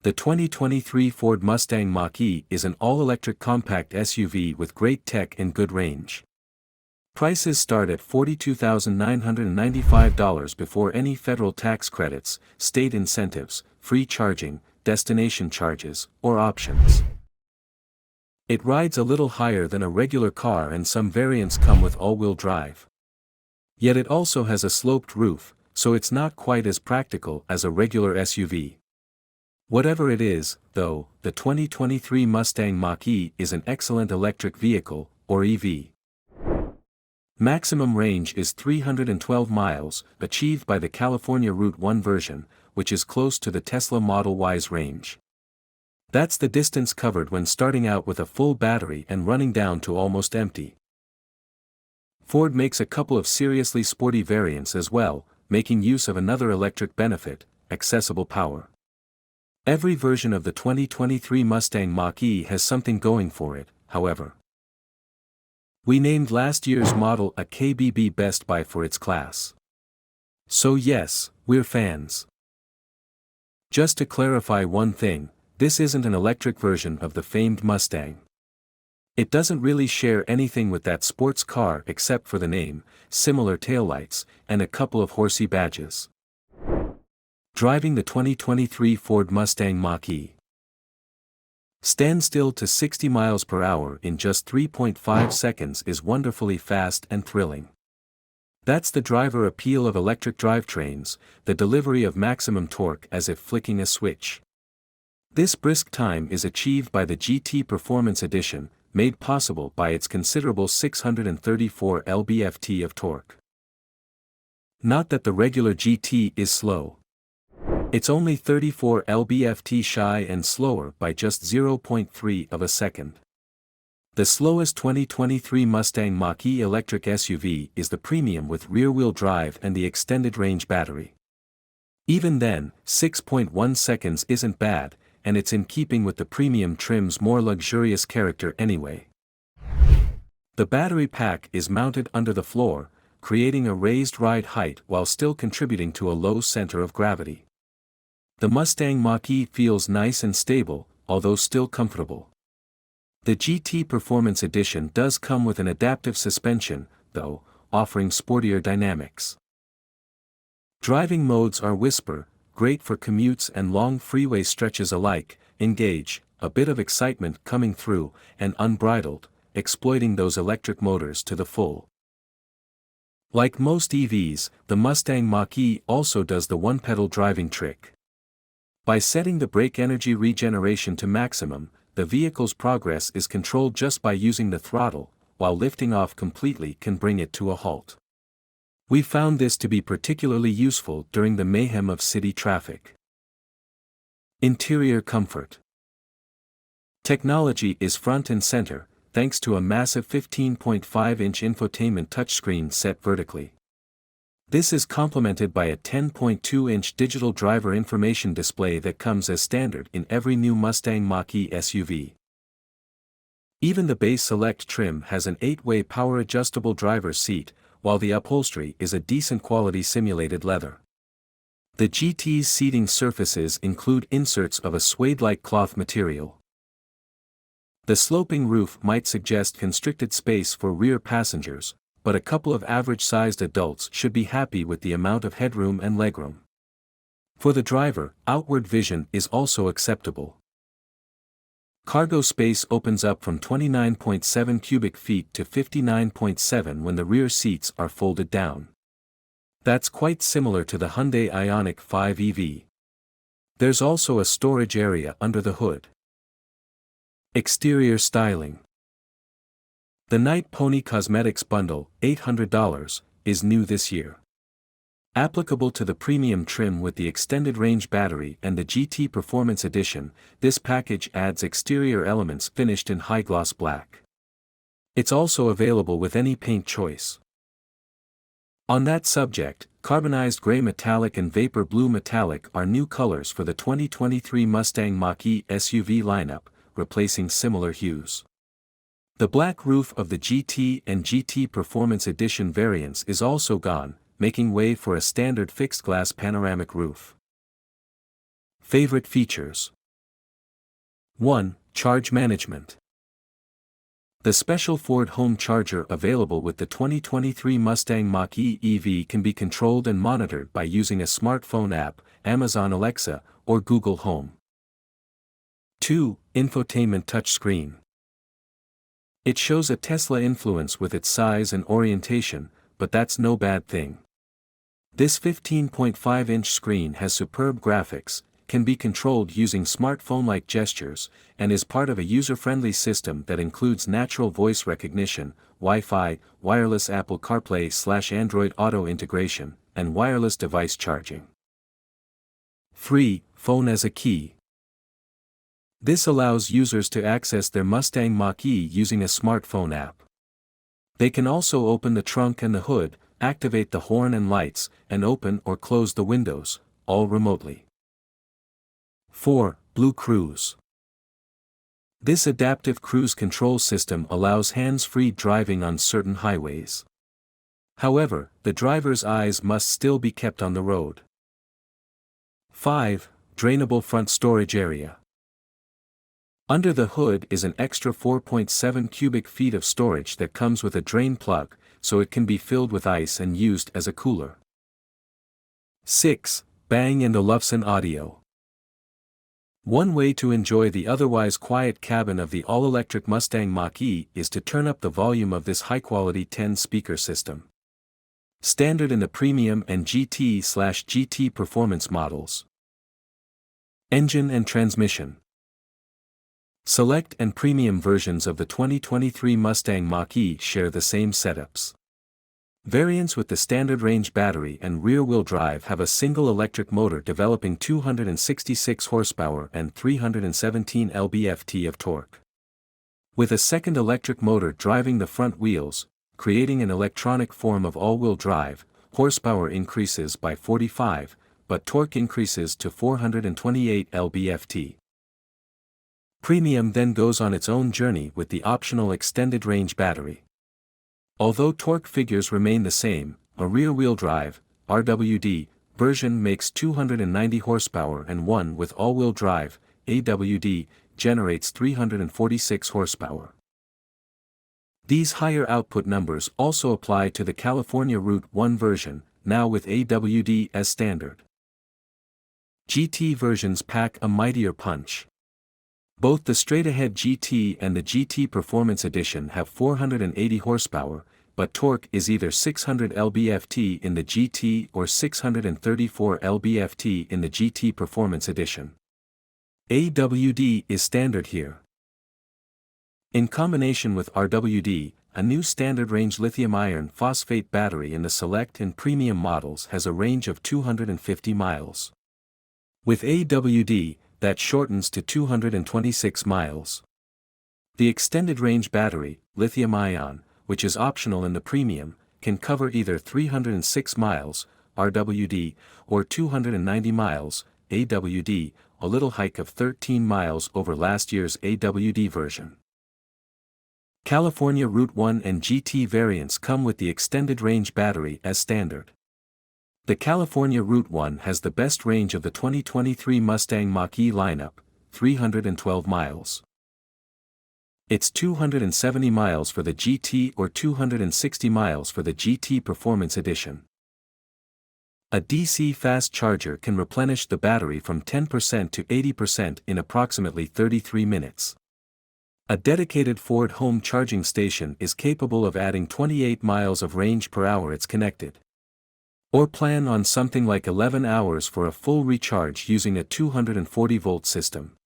The 2023 Ford Mustang Mach-E is an all-electric compact SUV with great tech and good range. Prices start at $42,995 before any federal tax credits, state incentives, free charging, destination charges, or options. It rides a little higher than a regular car and some variants come with all-wheel drive. Yet it also has a sloped roof, so it's not quite as practical as a regular SUV. Whatever it is, though, the 2023 Mustang Mach-E is an excellent electric vehicle, or EV. Maximum range is 312 miles, achieved by the California Route 1 version, which is close to the Tesla Model Y's range. That's the distance covered when starting out with a full battery and running down to almost empty. Ford makes a couple of seriously sporty variants as well, making use of another electric benefit, accessible power. Every version of the 2023 Mustang Mach-E has something going for it, however. We named last year's model a KBB Best Buy for its class. So yes, we're fans. Just to clarify one thing, this isn't an electric version of the famed Mustang. It doesn't really share anything with that sports car except for the name, similar taillights, and a couple of horsey badges. Driving the 2023 Ford Mustang Mach-E. Stand still to 60 miles per hour in just 3.5 seconds is wonderfully fast and thrilling. That's the driver appeal of electric drivetrains, the delivery of maximum torque as if flicking a switch. This brisk time is achieved by the GT Performance Edition, made possible by its considerable 634 lb-ft of torque. Not that the regular GT is slow. It's only 34 lb-ft shy and slower by just 0.3 of a second. The slowest 2023 Mustang Mach-E electric SUV is the premium with rear-wheel drive and the extended range battery. Even then, 6.1 seconds isn't bad, and it's in keeping with the premium trim's more luxurious character anyway. The battery pack is mounted under the floor, creating a raised ride height while still contributing to a low center of gravity. The Mustang Mach-E feels nice and stable, although still comfortable. The GT Performance Edition does come with an adaptive suspension, though, offering sportier dynamics. Driving modes are Whisper, great for commutes and long freeway stretches alike, Engage, a bit of excitement coming through, and Unbridled, exploiting those electric motors to the full. Like most EVs, the Mustang Mach-E also does the one-pedal driving trick. By setting the brake energy regeneration to maximum, the vehicle's progress is controlled just by using the throttle, while lifting off completely can bring it to a halt. We found this to be particularly useful during the mayhem of city traffic. Interior comfort. Technology is front and center, thanks to a massive 15.5-inch infotainment touchscreen set vertically. This is complemented by a 10.2-inch digital driver information display that comes as standard in every new Mustang Mach-E SUV. Even the base Select trim has an 8-way power-adjustable driver's seat, while the upholstery is a decent quality simulated leather. The GT's seating surfaces include inserts of a suede-like cloth material. The sloping roof might suggest constricted space for rear passengers, but a couple of average-sized adults should be happy with the amount of headroom and legroom. For the driver, outward vision is also acceptable. Cargo space opens up from 29.7 cubic feet to 59.7 when the rear seats are folded down. That's quite similar to the Hyundai Ioniq 5 EV. There's also a storage area under the hood. Exterior styling. The Night Pony Cosmetics Bundle, $800, is new this year. Applicable to the premium trim with the extended range battery and the GT Performance Edition, this package adds exterior elements finished in high-gloss black. It's also available with any paint choice. On that subject, carbonized gray metallic and vapor blue metallic are new colors for the 2023 Mustang Mach-E SUV lineup, replacing similar hues. The black roof of the GT and GT Performance Edition variants is also gone, making way for a standard fixed-glass panoramic roof. Favorite features. 1. Charge management. The special Ford home charger available with the 2023 Mustang Mach-E EV can be controlled and monitored by using a smartphone app, Amazon Alexa, or Google Home. 2. Infotainment touchscreen. It shows a Tesla influence with its size and orientation, but that's no bad thing. This 15.5-inch screen has superb graphics, can be controlled using smartphone-like gestures, and is part of a user-friendly system that includes natural voice recognition, Wi-Fi, wireless Apple CarPlay/Android Auto integration, and wireless device charging. 3. Phone as a key. This allows users to access their Mustang Mach-E using a smartphone app. They can also open the trunk and the hood, activate the horn and lights, and open or close the windows, all remotely. 4. Blue Cruise. This adaptive cruise control system allows hands-free driving on certain highways. However, the driver's eyes must still be kept on the road. 5. Drainable front storage area. Under the hood is an extra 4.7 cubic feet of storage that comes with a drain plug, so it can be filled with ice and used as a cooler. 6. Bang & Olufsen audio. One way to enjoy the otherwise quiet cabin of the all-electric Mustang Mach-E is to turn up the volume of this high-quality 10-speaker system. Standard in the Premium and GT/GT Performance models. Engine and transmission. Select and Premium versions of the 2023 Mustang Mach-E share the same setups. Variants with the standard range battery and rear-wheel drive have a single electric motor developing 266 horsepower and 317 lb-ft of torque. With a second electric motor driving the front wheels, creating an electronic form of all-wheel drive, horsepower increases by 45, but torque increases to 428 lb-ft. Premium then goes on its own journey with the optional extended range battery. Although torque figures remain the same, a rear-wheel drive, RWD, version makes 290 horsepower and one with all-wheel drive, AWD, generates 346 horsepower. These higher output numbers also apply to the California Route 1 version, now with AWD as standard. GT versions pack a mightier punch. Both the straight-ahead GT and the GT Performance Edition have 480 horsepower, but torque is either 600 lb-ft in the GT or 634 lb-ft in the GT Performance Edition. AWD is standard here. In combination with RWD, a new standard range lithium iron phosphate battery in the Select and Premium models has a range of 250 miles. With AWD, that shortens to 226 miles. The extended range battery, lithium-ion, which is optional in the Premium, can cover either 306 miles, RWD, or 290 miles, AWD, a little hike of 13 miles over last year's AWD version. California Route 1 and GT variants come with the extended range battery as standard. The California Route 1 has the best range of the 2023 Mustang Mach-E lineup, 312 miles. It's 270 miles for the GT or 260 miles for the GT Performance Edition. A DC fast charger can replenish the battery from 10% to 80% in approximately 33 minutes. A dedicated Ford home charging station is capable of adding 28 miles of range per hour it's connected. Or plan on something like 11 hours for a full recharge using a 240-volt system.